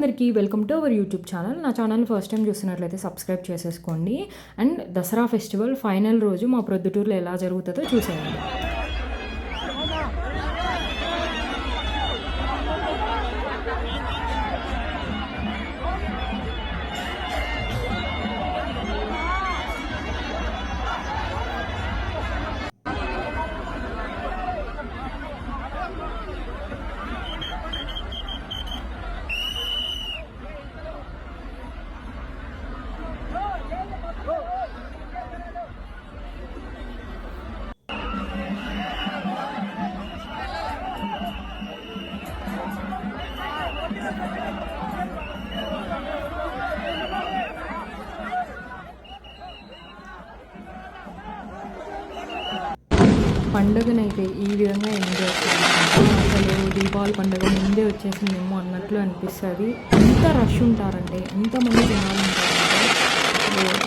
అందరికీ welcome to our YouTube channel. నా channel first time చూస్తున్నట్లయితే సబ్స్క్రైబ్ చేసేసుకోండి. అండ్ దసరా ఫెస్టివల్ ఫైనల్ రోజు మా ప్రొద్దుటూరులో ఎలా జరుగుతుందో చూసేయండి. పండుగనైతే ఈ విధంగా ఎంజాయ్ చేస్తాను. అసలు దీపావళి పండుగ ముందే వచ్చేసిందేమో అన్నట్లు అనిపిస్తుంది. ఎంత రష్ ఉంటారంటే, ఎంతమంది జనాలు ఉంటారంటే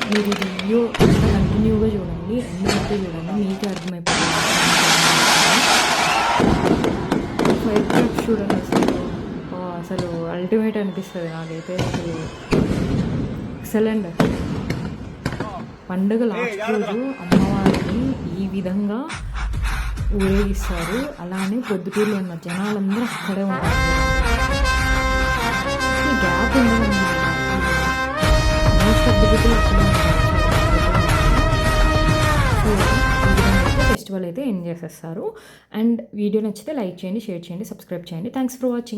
మీరు వీడియో కంటిన్యూగా చూడండి, ఎందుకంటే చూడండి మీకే అర్థమైపోతుంది. ఫైర్ క్రాఫ్ట్స్ చూడండి, అసలు అల్టిమేట్ అనిపిస్తుంది నాకైతే. అసలు ఎక్సలెంట్. పండుగ లాస్ట్ రోజు అమ్మవారిని ఈ విధంగా ఊరేగిస్తారు. అలానే పొద్దుటూరులో ఉన్న జనాలందరూ అక్కడే ఉంటారు. గ్యాప్ ఉండదు, మోస్ట్ ఆఫ్ ది పీపుల్ అక్కడే ఉంటారు. సో ఈ విధంగా అయితే ఫెస్టివల్ అయితే ఎంజాయ్ చేసేస్తారు. అండ్ వీడియో నచ్చితే లైక్ చేయండి, షేర్ చేయండి, సబ్స్క్రైబ్ చేయండి. Thanks for watching.